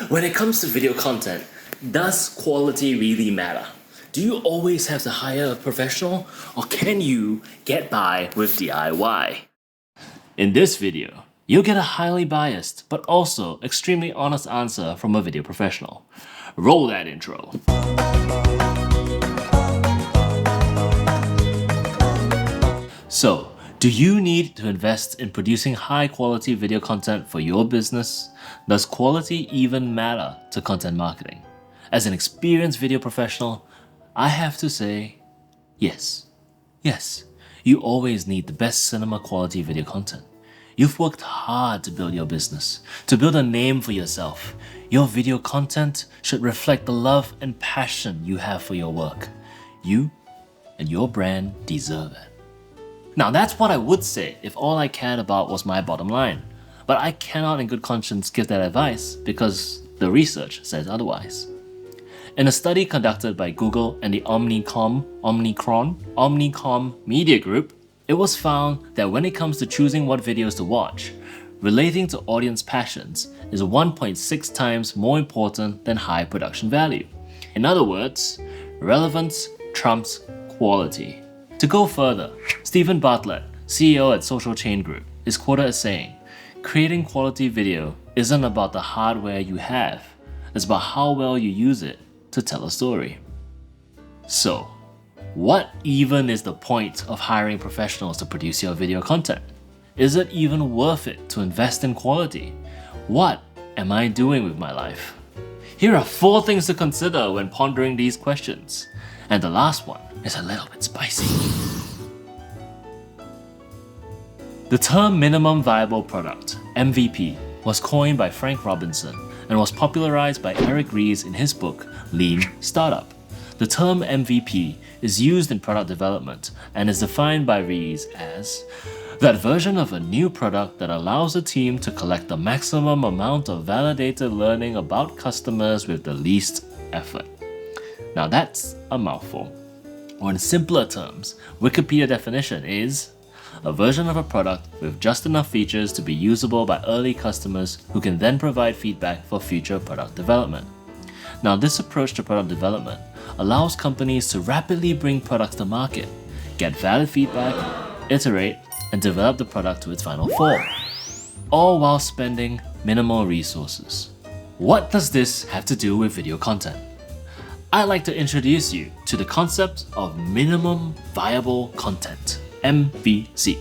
When it comes to video content, does quality really matter? Do you always have to hire a professional, or can you get by with DIY? In this video, you'll get a highly biased but also extremely honest answer from a video professional. Roll that intro. So, do you need to invest in producing high quality video content for your business? Does quality even matter to content marketing? As an experienced video professional, I have to say, yes. Yes, you always need the best cinema quality video content. You've worked hard to build your business, to build a name for yourself. Your video content should reflect the love and passion you have for your work. You and your brand deserve it. Now that's what I would say if all I cared about was my bottom line. But I cannot in good conscience give that advice because the research says otherwise. In a study conducted by Google and the Omnicom Media Group, it was found that when it comes to choosing what videos to watch, relating to audience passions is 1.6 times more important than high production value. In other words, relevance trumps quality. To go further, Stephen Bartlett, CEO at Social Chain Group, is quoted as saying, "Creating quality video isn't about the hardware you have, it's about how well you use it to tell a story." So, what even is the point of hiring professionals to produce your video content? Is it even worth it to invest in quality? What am I doing with my life? Here are 4 things to consider when pondering these questions. And the last one is a little bit spicy. The term minimum viable product, MVP, was coined by Frank Robinson and was popularized by Eric Ries in his book, Lean Startup. The term MVP is used in product development and is defined by Ries as that version of a new product that allows a team to collect the maximum amount of validated learning about customers with the least effort. Now that's a mouthful. Or in simpler terms, Wikipedia definition is a version of a product with just enough features to be usable by early customers who can then provide feedback for future product development. Now this approach to product development allows companies to rapidly bring products to market, get valid feedback, iterate, and develop the product to its final form, all while spending minimal resources. What does this have to do with video content? I'd like to introduce you to the concept of minimum viable content, MVC.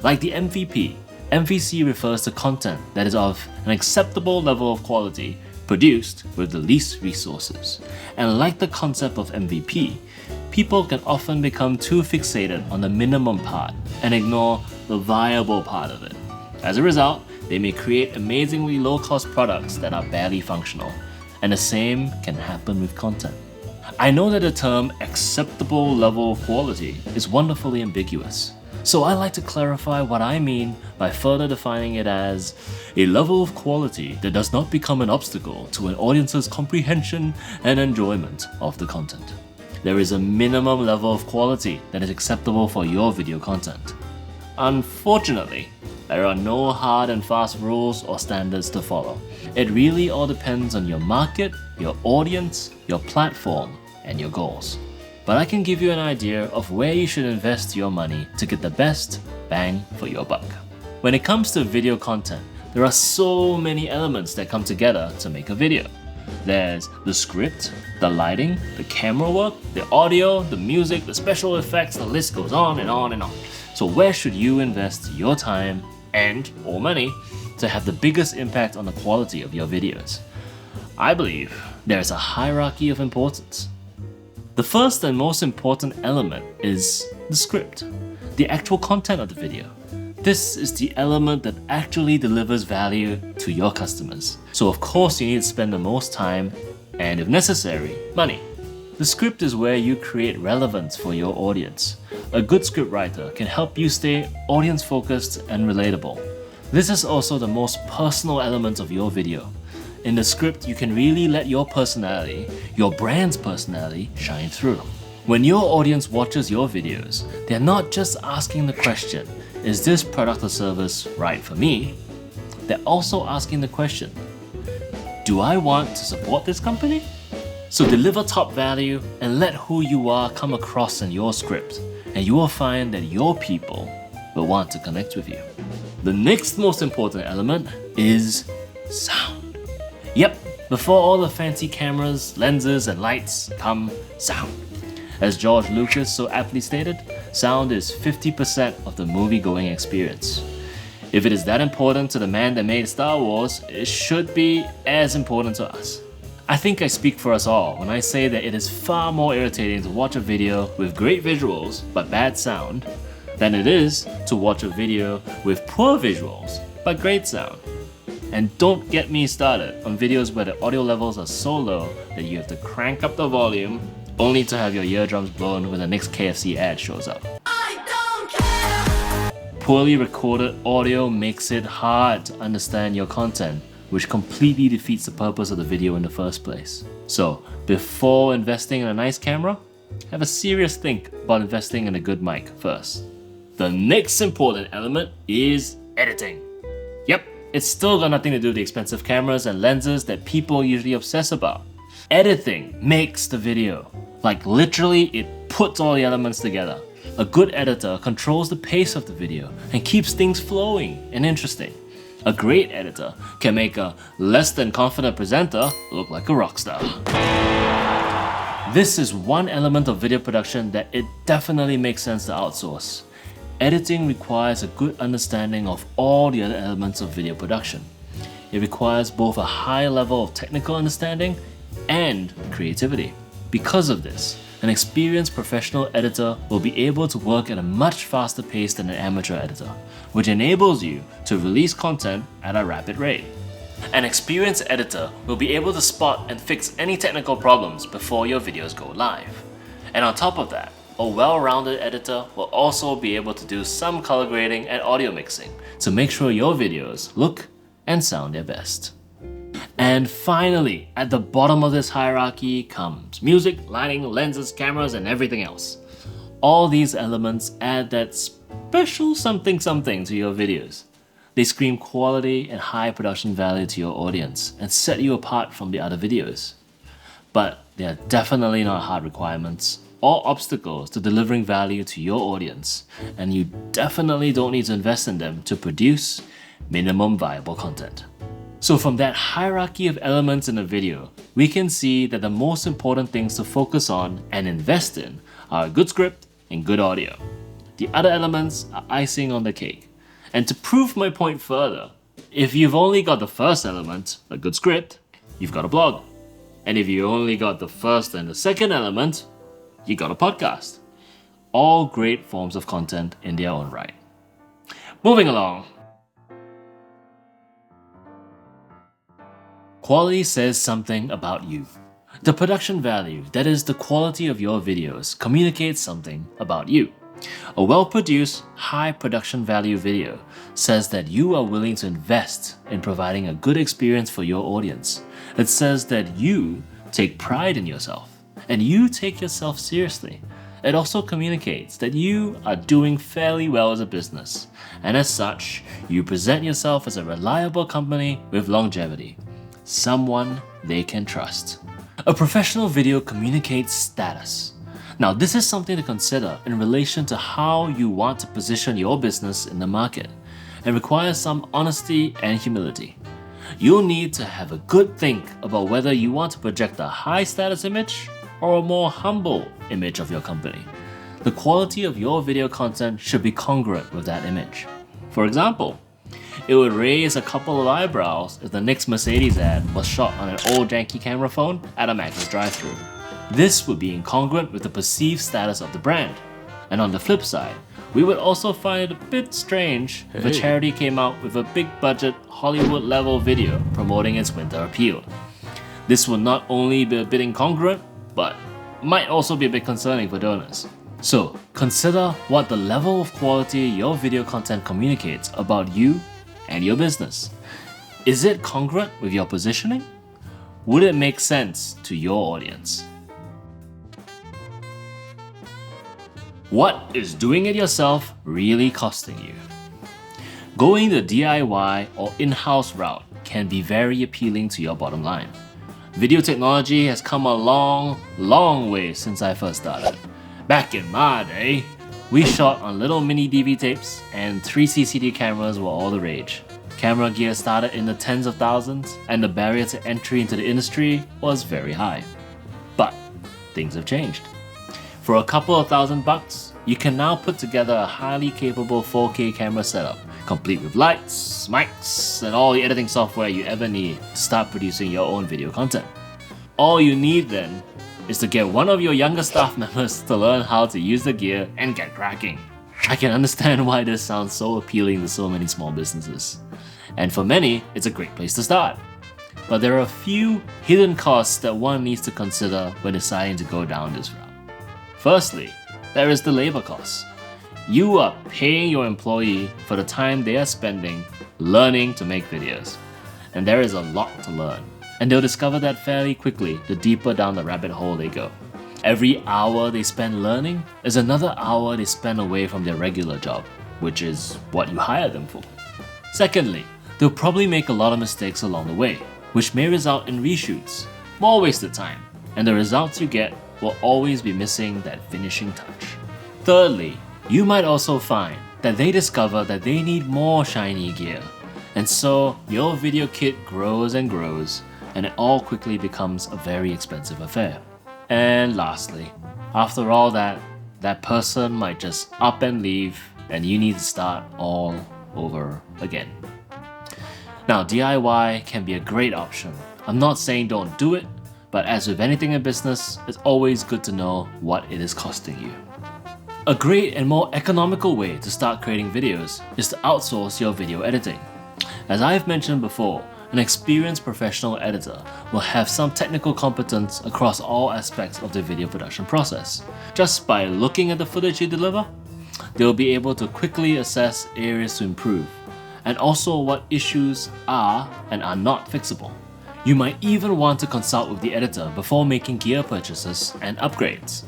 Like the MVP, MVC refers to content that is of an acceptable level of quality produced with the least resources. And like the concept of MVP, people can often become too fixated on the minimum part and ignore the viable part of it. As a result, they may create amazingly low-cost products that are barely functional. And the same can happen with content. I know that the term acceptable level of quality is wonderfully ambiguous, so I like to clarify what I mean by further defining it as a level of quality that does not become an obstacle to an audience's comprehension and enjoyment of the content. There is a minimum level of quality that is acceptable for your video content. Unfortunately, there are no hard and fast rules or standards to follow. It really all depends on your market, your audience, your platform, and your goals. But I can give you an idea of where you should invest your money to get the best bang for your buck. When it comes to video content, there are so many elements that come together to make a video. There's the script, the lighting, the camera work, the audio, the music, the special effects, the list goes on and on and on. So where should you invest your time and or money to have the biggest impact on the quality of your videos? I believe there's a hierarchy of importance. The first and most important element is the script, the actual content of the video. This is the element that actually delivers value to your customers. So of course you need to spend the most time and, if necessary, money. The script is where you create relevance for your audience. A good scriptwriter can help you stay audience-focused and relatable. This is also the most personal element of your video. In the script, you can really let your personality, your brand's personality, shine through. When your audience watches your videos, they're not just asking the question, is this product or service right for me? They're also asking the question, Do I want to support this company? So deliver top value and let who you are come across in your script, and you will find that your people will want to connect with you. The next most important element is sound. Yep, before all the fancy cameras, lenses, and lights come sound. As George Lucas so aptly stated, sound is 50% of the movie-going experience. If it is that important to the man that made Star Wars, it should be as important to us. I think I speak for us all when I say that it is far more irritating to watch a video with great visuals but bad sound than it is to watch a video with poor visuals but great sound. And don't get me started on videos where the audio levels are so low that you have to crank up the volume only to have your eardrums blown when the next KFC ad shows up. I don't care! Poorly recorded audio makes it hard to understand your content, which completely defeats the purpose of the video in the first place. So, before investing in a nice camera, have a serious think about investing in a good mic first. The next important element is editing. Yep, it's still got nothing to do with the expensive cameras and lenses that people usually obsess about. Editing makes the video. Like literally, it puts all the elements together. A good editor controls the pace of the video and keeps things flowing and interesting. A great editor can make a less than confident presenter look like a rock star. This is one element of video production that it definitely makes sense to outsource. Editing requires a good understanding of all the other elements of video production. It requires both a high level of technical understanding and creativity. Because of this, an experienced professional editor will be able to work at a much faster pace than an amateur editor, which enables you to release content at a rapid rate. An experienced editor will be able to spot and fix any technical problems before your videos go live. And on top of that, a well-rounded editor will also be able to do some color grading and audio mixing to make sure your videos look and sound their best. And finally, at the bottom of this hierarchy comes music, lighting, lenses, cameras, and everything else. All these elements add that special something to your videos. They scream quality and high production value to your audience and set you apart from the other videos. But they are definitely not hard requirements or obstacles to delivering value to your audience, and you definitely don't need to invest in them to produce minimum viable content. So from that hierarchy of elements in a video, we can see that the most important things to focus on and invest in are a good script and good audio. The other elements are icing on the cake. And to prove my point further, if you've only got the first element, a good script, you've got a blog. And if you only got the first and the second element, you got a podcast. All great forms of content in their own right. Moving along. Quality says something about you. The production value, that is the quality of your videos, communicates something about you. A well-produced, high production value video says that you are willing to invest in providing a good experience for your audience. It says that you take pride in yourself and you take yourself seriously. It also communicates that you are doing fairly well as a business, and as such, you present yourself as a reliable company with longevity. Someone they can trust. A professional video communicates status. Now, this is something to consider in relation to how you want to position your business in the market, and requires some honesty and humility. You'll need to have a good think about whether you want to project a high status image or a more humble image of your company. The quality of your video content should be congruent with that image. For example, it would raise a couple of eyebrows if the next Mercedes ad was shot on an old janky camera phone at a Mac's drive-thru. This would be incongruent with the perceived status of the brand. And on the flip side, we would also find it a bit strange if a charity came out with a big budget Hollywood level video promoting its winter appeal. This would not only be a bit incongruent, but might also be a bit concerning for donors. So consider what the level of quality your video content communicates about you and your business. Is it congruent with your positioning? Would it make sense to your audience? What is doing it yourself really costing you? Going the DIY or in-house route can be very appealing to your bottom line. Video technology has come a long way since I first started. Back in my day, we shot on little mini DV tapes and 3CCD cameras were all the rage. Camera gear started in the tens of thousands and the barrier to entry into the industry was very high. But things have changed. For a couple of $1,000, you can now put together a highly capable 4K camera setup, complete with lights, mics, and all the editing software you ever need to start producing your own video content. All you need then is to get one of your younger staff members to learn how to use the gear and get cracking. I can understand why this sounds so appealing to so many small businesses. And for many, it's a great place to start. But there are a few hidden costs that one needs to consider when deciding to go down this route. Firstly, there is the labor cost. You are paying your employee for the time they are spending learning to make videos. And there is a lot to learn. And they'll discover that fairly quickly the deeper down the rabbit hole they go. Every hour they spend learning is another hour they spend away from their regular job, which is what you hire them for. Secondly, they'll probably make a lot of mistakes along the way, which may result in reshoots, more wasted time, and the results you get will always be missing that finishing touch. Thirdly, you might also find that they discover that they need more shiny gear, and so your video kit grows and grows, and it all quickly becomes a very expensive affair. And lastly, after all that person might just up and leave, and you need to start all over again. Now, DIY can be a great option. I'm not saying don't do it, but as with anything in business, it's always good to know what it is costing you. A great and more economical way to start creating videos is to outsource your video editing. As I've mentioned before, an experienced professional editor will have some technical competence across all aspects of the video production process. Just by looking at the footage you deliver, they'll be able to quickly assess areas to improve, and also what issues are and are not fixable. You might even want to consult with the editor before making gear purchases and upgrades.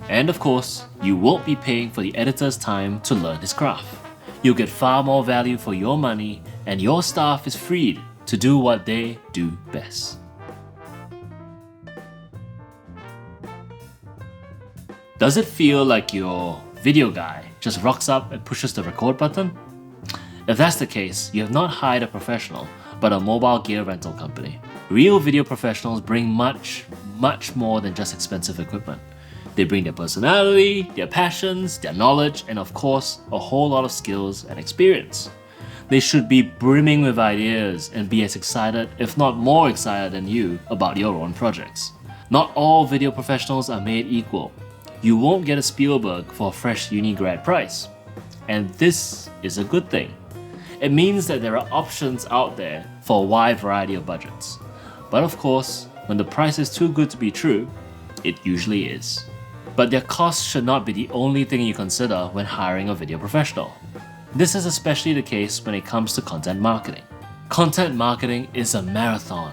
And of course, you won't be paying for the editor's time to learn his craft. You'll get far more value for your money, and your staff is freed to do what they do best. Does it feel like your video guy just rocks up and pushes the record button? If that's the case, you have not hired a professional, but a mobile gear rental company. Real video professionals bring much more than just expensive equipment. They bring their personality, their passions, their knowledge, and of course, a whole lot of skills and experience. They should be brimming with ideas and be as excited, if not more excited than you, about your own projects. Not all video professionals are made equal. You won't get a Spielberg for a fresh uni grad price. And this is a good thing. It means that there are options out there for a wide variety of budgets. But of course, when the price is too good to be true, it usually is. But their costs should not be the only thing you consider when hiring a video professional. This is especially the case when it comes to content marketing. Content marketing is a marathon.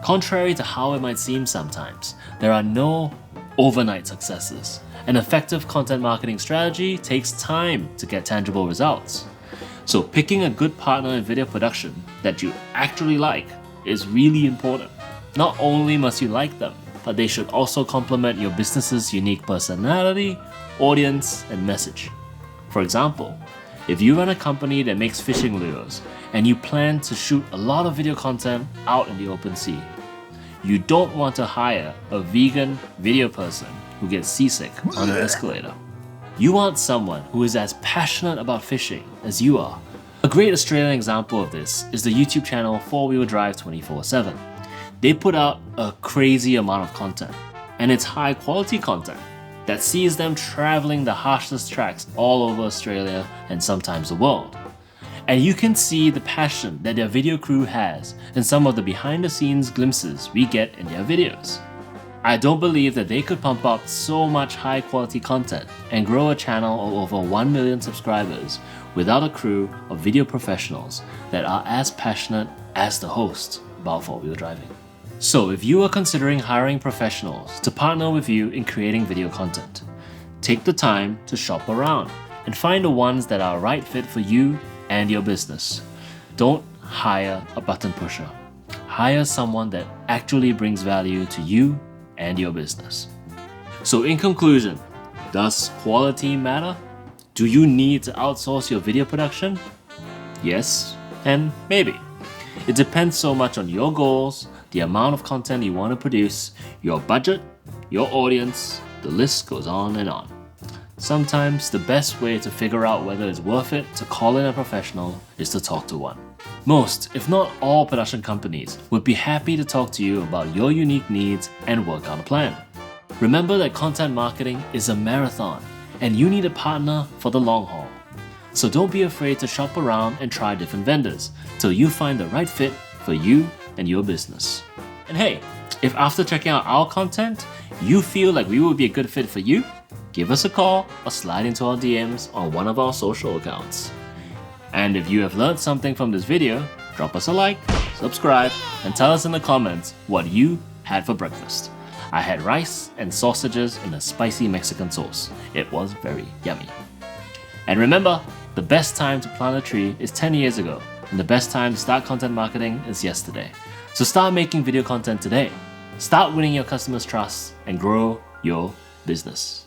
Contrary to how it might seem sometimes, there are no overnight successes. An effective content marketing strategy takes time to get tangible results. So picking a good partner in video production that you actually like is really important. Not only must you like them, but they should also complement your business's unique personality, audience, and message. For example, if you run a company that makes fishing lures and you plan to shoot a lot of video content out in the open sea, you don't want to hire a vegan video person who gets seasick on an escalator. You want someone who is as passionate about fishing as you are. A great Australian example of this is the YouTube channel 4-Wheel Drive 24/7. They put out a crazy amount of content, and it's high quality content that sees them traveling the harshest tracks all over Australia and sometimes the world. And you can see the passion that their video crew has in some of the behind the scenes glimpses we get in their videos. I don't believe that they could pump out so much high quality content and grow a channel of over 1 million subscribers without a crew of video professionals that are as passionate as the host about 4-wheel driving. So if you are considering hiring professionals to partner with you in creating video content, take the time to shop around and find the ones that are a right fit for you and your business. Don't hire a button pusher. Hire someone that actually brings value to you and your business. So in conclusion, does quality matter? Do you need to outsource your video production? Yes, and maybe. It depends so much on your goals, the amount of content you want to produce, your budget, your audience, the list goes on and on. Sometimes the best way to figure out whether it's worth it to call in a professional is to talk to one. Most, if not all, production companies would be happy to talk to you about your unique needs and work on a plan. Remember that content marketing is a marathon, and you need a partner for the long haul. So don't be afraid to shop around and try different vendors till you find the right fit for you and your business. And hey, if after checking out our content, you feel like we would be a good fit for you, give us a call or slide into our DMs on one of our social accounts. And if you have learned something from this video, drop us a like, subscribe, and tell us in the comments what you had for breakfast. I had rice and sausages in a spicy Mexican sauce. It was very yummy. And remember, the best time to plant a tree is 10 years ago, and the best time to start content marketing is yesterday. So start making video content today. Start winning your customers' trust and grow your business.